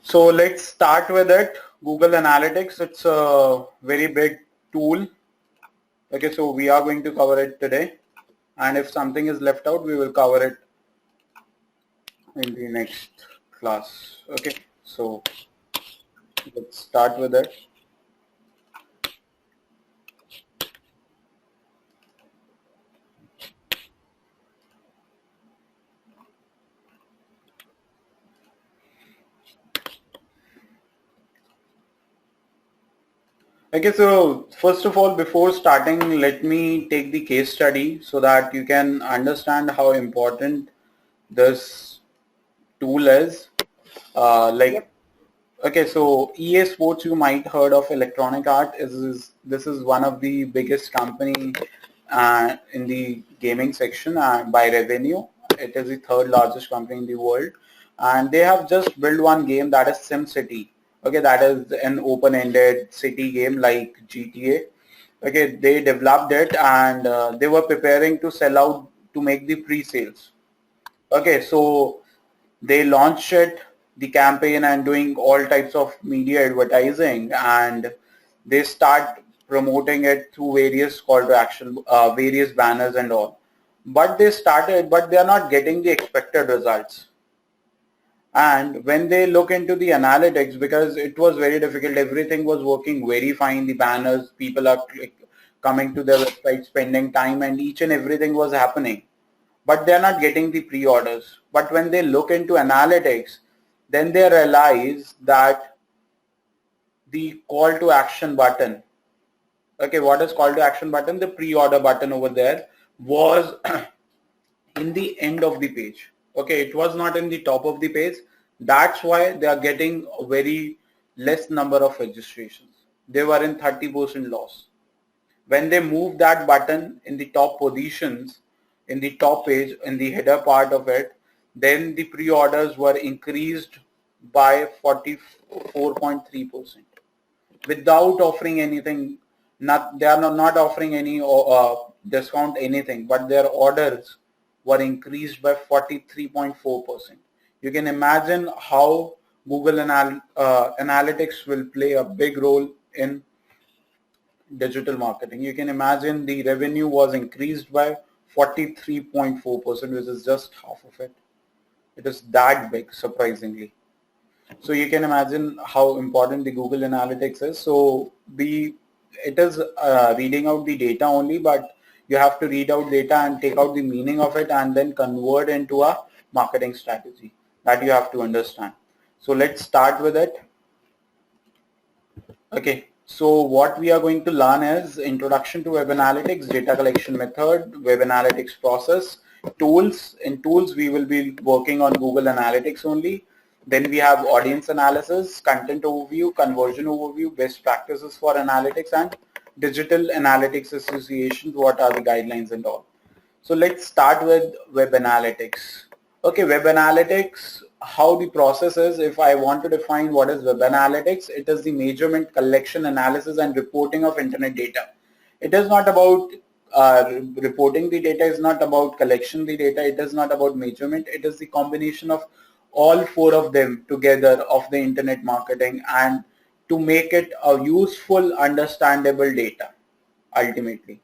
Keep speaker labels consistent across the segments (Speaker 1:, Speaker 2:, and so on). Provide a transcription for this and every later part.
Speaker 1: So let's start with it. Google Analytics, it's a very big tool. Okay, so we are going to cover it today. And if something is left out, we will cover it in the next class. Okay, so let's start with it. Okay, so first of all, before starting, let me take the case study so that you can understand how important this tool is. Okay, so EA Sports, you might heard of Electronic Art. This is one of the biggest company in the gaming section by revenue. It is the third largest company in the world, and they have just built one game, that is SimCity. Okay, that is an open-ended city game like GTA. Okay, they developed it, and they were preparing to sell out to make the pre-sales. Okay, so they launched it, the campaign, and doing all types of media advertising, and they start promoting it through various call to action, various banners and all. But they are not getting the expected results. And when they look into the analytics, because it was very difficult, everything was working very fine, the banners, people are coming to their website, spending time, and each and everything was happening, but they're not getting the pre-orders. But when they look into analytics, then they realize that the call to action button, okay, what is call to action button? The pre-order button over there was in the end of the page. Okay, it was not in the top of the page. That's why they are getting a very less number of registrations. They were in 30% loss. When they move that button in the top positions, in the top page, in the header part of it, then the pre-orders were increased by 44.3% without offering anything. They are not offering any discount, anything, but their orders were increased by 43.4%. You can imagine how Google Analytics will play a big role in digital marketing. You can imagine the revenue was increased by 43.4%, which is just half of it. It is that big, surprisingly. So you can imagine how important the Google Analytics is. So it is reading out the data only, but you have to read out data and take out the meaning of it and then convert into a marketing strategy that you have to understand. So let's start with it. Okay, so what we are going to learn is introduction to web analytics, data collection method, web analytics process, tools. In tools, we will be working on Google Analytics only. Then we have audience analysis, content overview, conversion overview, best practices for analytics, and digital analytics associations, what are the guidelines and all. So let's start with web analytics. Okay, web analytics, how the process is, if I want to define what is web analytics, it is the measurement, collection, analysis, and reporting of internet data. It is not about reporting the data, is not about collection the data, it is not about measurement, it is the combination of all four of them together of the internet marketing, and to make it a useful, understandable data ultimately.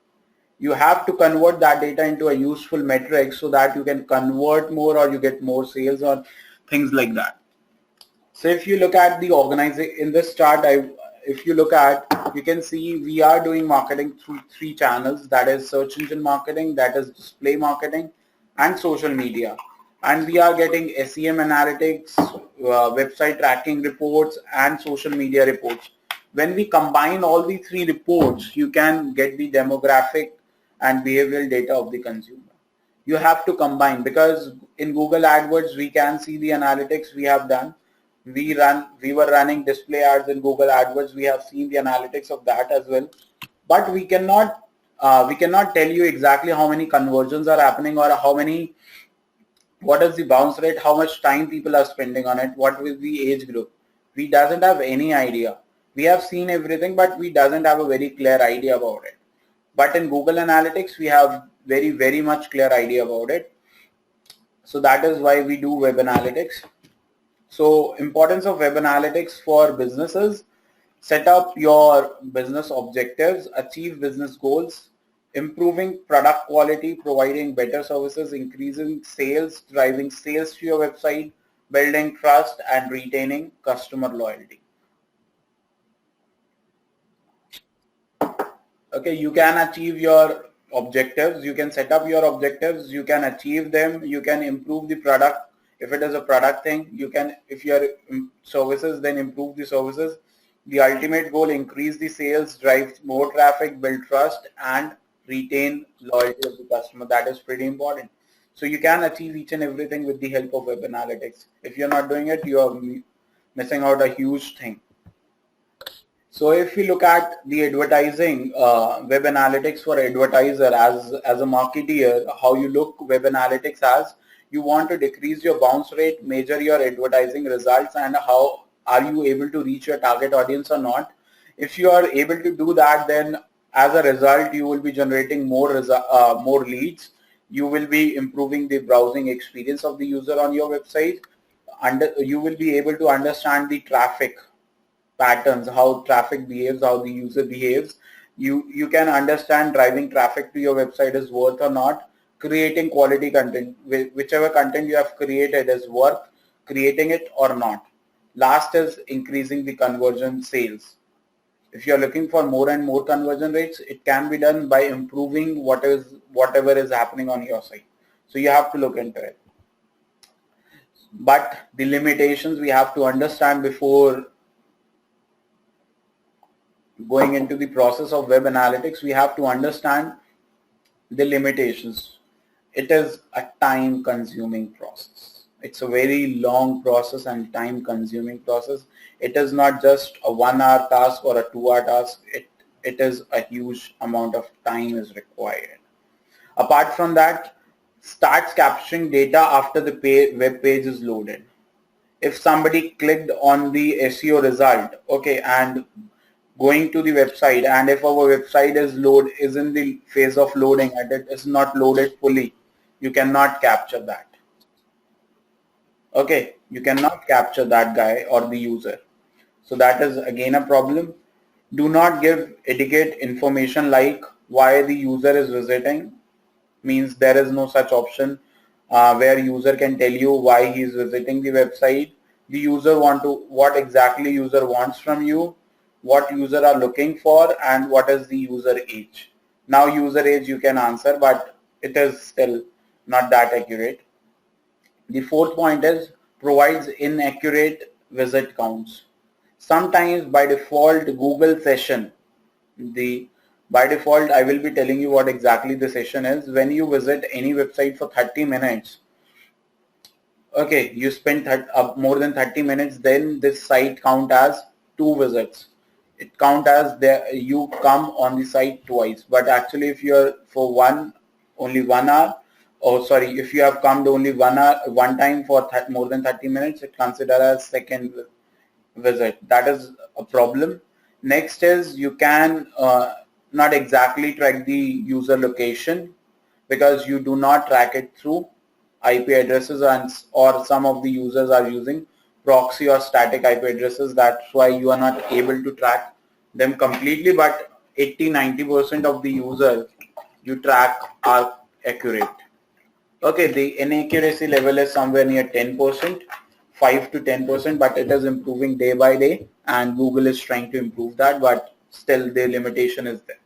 Speaker 1: You have to convert that data into a useful metric so that you can convert more or you get more sales or things like that. So if you look at the organization in this chart, if you look at, you can see we are doing marketing through three channels, that is search engine marketing, that is display marketing, and social media. And we are getting SEM analytics, website tracking reports, and social media reports. When we combine all the three reports, you can get the demographic and behavioral data of the consumer. You have to combine, because in Google AdWords we can see the analytics we have done. We were running display ads in Google AdWords. We have seen the analytics of that as well, but we cannot tell you exactly how many conversions are happening, or what is the bounce rate, how much time people are spending on it, what is the age group. We doesn't have any idea. We have seen everything, but we doesn't have a very clear idea about it. But in Google Analytics, we have very much clear idea about it. So that is why we do web analytics. So importance of web analytics for businesses: set up your business objectives, achieve business goals, improving product quality, providing better services, increasing sales, driving sales to your website, building trust and retaining customer loyalty. Okay, you can achieve your objectives, you can set up your objectives, you can achieve them, you can improve the product. If it is a product thing, you can, if you are services, then improve the services. The ultimate goal: increase the sales, drive more traffic, build trust and retain loyalty of the customer. That is pretty important. So you can achieve each and everything with the help of web analytics. If you're not doing it, you are missing out a huge thing. So if you look at the advertising, web analytics for advertiser, as a marketeer, how you look web analytics as: you want to decrease your bounce rate, measure your advertising results, and how are you able to reach your target audience or not. If you are able to do that, then as a result, you will be generating more leads. You will be improving the browsing experience of the user on your website. You will be able to understand the traffic patterns, how traffic behaves, how the user behaves. You can understand driving traffic to your website is worth or not. Creating quality content, whichever content you have created is worth creating it or not. Last is increasing the conversion sales. If you are looking for more and more conversion rates, it can be done by improving whatever is happening on your site. So you have to look into it. But the limitations we have to understand before going into the process of web analytics. We have to understand the limitations. It is a time consuming process. It's a very long process and time consuming process. It is not just a 1 hour task or a 2 hour task. It is a huge amount of time is required. Apart from that, starts capturing data after the web page is loaded. If somebody clicked on the SEO result, okay, and going to the website, and if our website is in the phase of loading and it is not loaded fully, you cannot capture that. Okay, you cannot capture that guy or the user. So that is again a problem. Do not give etiquette information like why the user is visiting. Means there is no such option where user can tell you why he is visiting the website. The user what exactly user wants from you, what user are looking for, and what is the user age. Now user age you can answer, but it is still not that accurate. The fourth point is provides inaccurate visit counts. Sometimes by default Google session, by default I will be telling you what exactly the session is. When you visit any website for 30 minutes, okay, you spend more than 30 minutes, then this site count as 2 visits. It count as you come on the site twice. But actually if you're for only 1 hour, if you have come to only 1 hour, one time for more than 30 minutes, it considered as second visit. That is a problem. Next is you can not exactly track the user location because you do not track it through IP addresses, or some of the users are using proxy or static IP addresses. That's why you are not able to track them completely, but 80-90% of the users you track are accurate. Okay, the inaccuracy level is somewhere near 10%, 5 to 10%, but it is improving day by day, and Google is trying to improve that, but still the limitation is there.